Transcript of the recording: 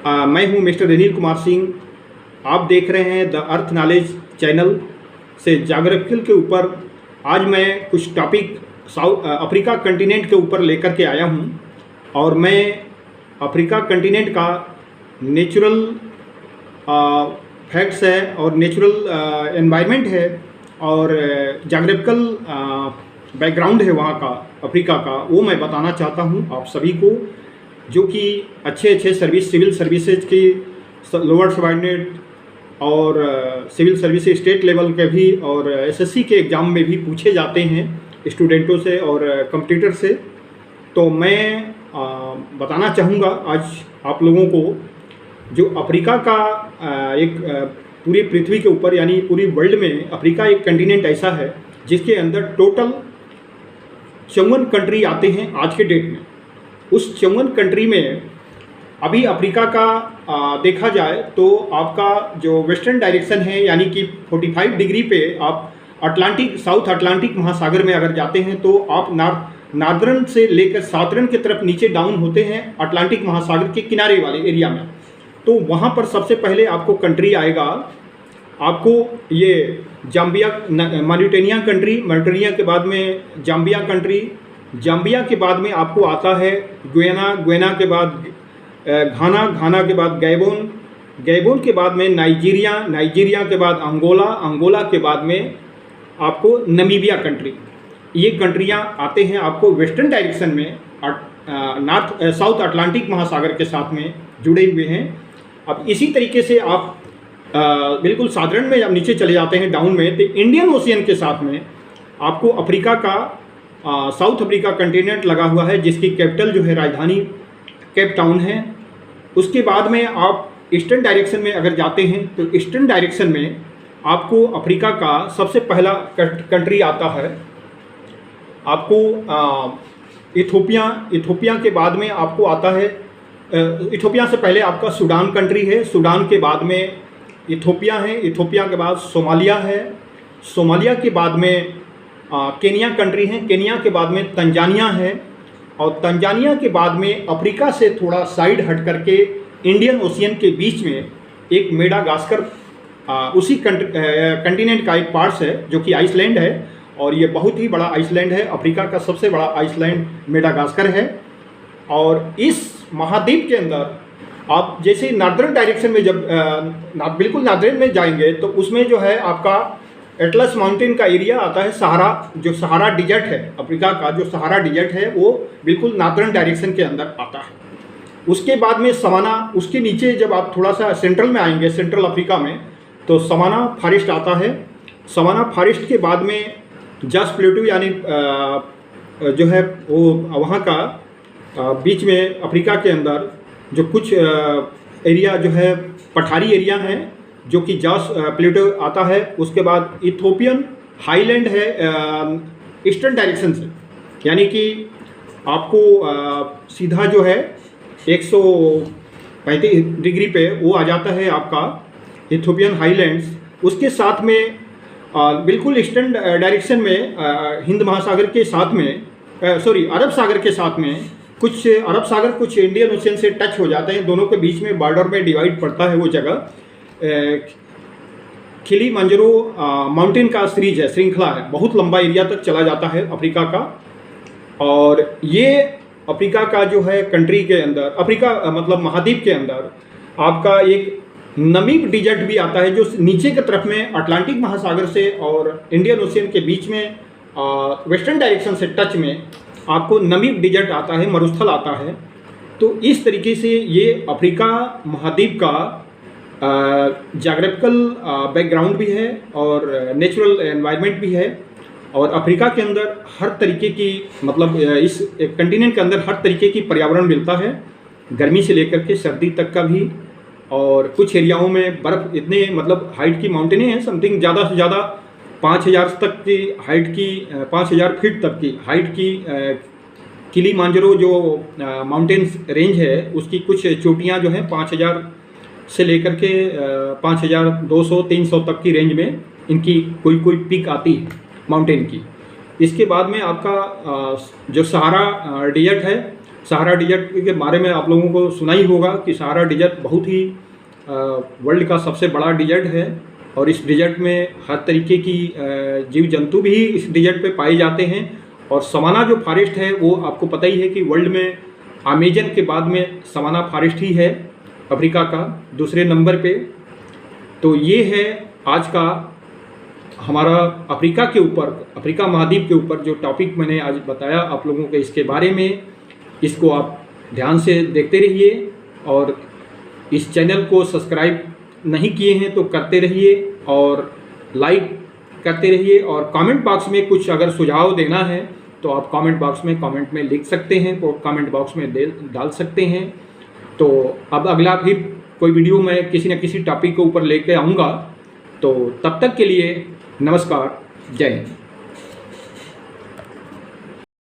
मैं हूं मिस्टर अनिल कुमार सिंह। आप देख रहे हैं द अर्थ नॉलेज चैनल से ज्योग्राफिकल के ऊपर। आज मैं कुछ टॉपिक अफ्रीका कंटिनेंट के ऊपर लेकर के आया हूं और मैं अफ्रीका कंटिनेंट का नेचुरल फैक्ट्स है और नेचुरल एनवायरनमेंट है और ज्योग्राफिकल बैकग्राउंड है वहाँ का अफ्रीका का, वो मैं बताना चाहता हूँ आप सभी को, जो कि अच्छे सिविल सर्विसेज की लोअर सबऑर्डिनेट और सिविल सर्विसेज स्टेट लेवल के भी और एसएससी के एग्ज़ाम में भी पूछे जाते हैं स्टूडेंटों से और कंपटीटर से। तो मैं बताना चाहूँगा आज आप लोगों को, जो अफ्रीका का एक पूरी पृथ्वी के ऊपर यानी पूरी वर्ल्ड में अफ्रीका एक कंटिनेंट ऐसा है जिसके अंदर टोटल 54 कंट्री आते हैं आज के डेट में। उस 54 कंट्री में अभी अफ्रीका का देखा जाए तो आपका जो वेस्टर्न डायरेक्शन है यानी कि 45 डिग्री पे आप साउथ अटलांटिक महासागर में अगर जाते हैं तो आप नॉर्दर्न से लेकर साउथर्न की तरफ नीचे डाउन होते हैं अटलांटिक महासागर के किनारे वाले एरिया में। तो वहाँ पर सबसे पहले आपको कंट्री आएगा, आपको ये जाम्बिया मॉरिटेनिया कंट्री, मॉरिटेनिया के बाद में जाम्बिया कंट्री, जाम्बिया के बाद में आपको आता है गुयाना के बाद घाना के बाद गैबोन के बाद में नाइजीरिया के बाद अंगोला के बाद में आपको नमीबिया कंट्री। ये कंट्रियाँ आते हैं आपको वेस्टर्न डायरेक्शन में साउथ अटलांटिक महासागर के साथ में जुड़े हुए हैं। अब इसी तरीके से आप बिल्कुल साधारण में जब नीचे चले जाते हैं डाउन में, तो इंडियन ओशियन के साथ में आपको अफ्रीका का साउथ अफ्रीका कंटिनेंट लगा हुआ है, जिसकी कैपिटल जो है राजधानी केप टाउन है। उसके बाद में आप ईस्टर्न डायरेक्शन में अगर जाते हैं तो ईस्टर्न डायरेक्शन में आपको अफ्रीका का सबसे पहला कंट्री आता है आपको इथोपिया के बाद में आपको आता है, इथोपिया से पहले आपका सूडान कंट्री है, सूडान के बाद में इथोपिया है, इथोपिया के बाद सोमालिया है, सोमालिया के बाद में केनिया कंट्री है, केनिया के बाद में तंजानिया है और तंजानिया के बाद में अफ्रीका से थोड़ा साइड हट करके इंडियन ओशियन के बीच में एक मेडागास्कर उसी कंटिनेंट का एक पार्ट्स है जो कि आइसलैंड है और ये बहुत ही बड़ा आइसलैंड है। अफ्रीका का सबसे बड़ा आइसलैंड मेडागास्कर है। और इस महाद्वीप के अंदर आप जैसे नॉर्दर्न डायरेक्शन में जब बिल्कुल नॉर्दर्न में जाएंगे तो उसमें जो है आपका एटलस माउंटेन का एरिया आता है, सहारा डिजर्ट है। अफ्रीका का जो सहारा डिजर्ट है वो बिल्कुल नॉर्दर्न डायरेक्शन के अंदर आता है। उसके बाद में सवाना, उसके नीचे जब आप थोड़ा सा सेंट्रल में आएंगे, सेंट्रल अफ्रीका में, तो सवाना फॉरेस्ट आता है। सवाना फॉरेस्ट के बाद में जस प्लेटू यानी जो है वो वहाँ का बीच में अफ्रीका के अंदर जो कुछ एरिया जो है पठारी एरिया हैं जो कि जॉस प्लेटो आता है। उसके बाद इथोपियन हाईलैंड है ईस्टर्न डायरेक्शन से, यानी कि आपको सीधा जो है 135 डिग्री पे वो आ जाता है आपका इथोपियन हाईलैंड्स। उसके साथ में बिल्कुल ईस्टर्न डायरेक्शन में हिंद महासागर के साथ में अरब सागर के साथ में कुछ अरब सागर कुछ इंडियन ओशियन से टच हो जाते हैं, दोनों के बीच में बॉर्डर में डिवाइड पड़ता है वो जगह। किलिमंजारो माउंटेन का सीरीज है, श्रृंखला है, बहुत लंबा एरिया तक चला जाता है अफ्रीका का। और ये अफ्रीका का जो है कंट्री के अंदर, अफ्रीका मतलब महाद्वीप के अंदर आपका एक नमीब डिजर्ट भी आता है जो नीचे की तरफ में अटलांटिक महासागर से और इंडियन ओशियन के बीच में वेस्टर्न डायरेक्शन से टच में आपको नमीब डिजर्ट आता है, मरुस्थल आता है। तो इस तरीके से ये अफ्रीका महाद्वीप का ज्योग्राफिकल बैकग्राउंड भी है और नेचुरल एनवायरनमेंट भी है। और अफ्रीका के अंदर हर तरीके की मतलब इस कंटिनेंट के अंदर हर तरीके की पर्यावरण मिलता है, गर्मी से लेकर के सर्दी तक का भी। और कुछ एरियाओं में बर्फ़ इतने मतलब हाइट की माउंटेनें हैं, समथिंग ज़्यादा से ज़्यादा 5000 तक की हाइट की 5000 फीट तक की हाइट की किलिमांजारो जो माउंटेन्स रेंज है उसकी कुछ चोटियाँ जो हैं 5000 से लेकर के 5200-300 तक की रेंज में इनकी कोई पीक आती है माउंटेन की। इसके बाद में आपका जो सहारा डिजर्ट है, सहारा डेजर्ट के बारे में आप लोगों को सुना ही होगा कि सहारा डेजर्ट बहुत ही वर्ल्ड का सबसे बड़ा डेजर्ट है और इस डेजर्ट में हर तरीके की जीव जंतु भी इस डेजर्ट पे पाए जाते हैं। और सवाना जो फॉरेस्ट है वो आपको पता ही है कि वर्ल्ड में अमेजन के बाद में सवाना फॉरेस्ट ही है अफ्रीका का दूसरे नंबर पे। तो ये है आज का हमारा अफ्रीका के ऊपर, अफ्रीका महाद्वीप के ऊपर जो टॉपिक मैंने आज बताया आप लोगों को इसके बारे में। इसको आप ध्यान से देखते रहिए और इस चैनल को सब्सक्राइब नहीं किए हैं तो करते रहिए और लाइक करते रहिए। और कमेंट बॉक्स में कुछ अगर सुझाव देना है तो आप कमेंट बॉक्स में कमेंट में लिख सकते हैं, वो कमेंट बॉक्स में डाल सकते हैं। तो अब अगला फिर कोई वीडियो मैं किसी न किसी टॉपिक के ऊपर लेके आऊँगा। तो तब तक के लिए नमस्कार, जय हिंद।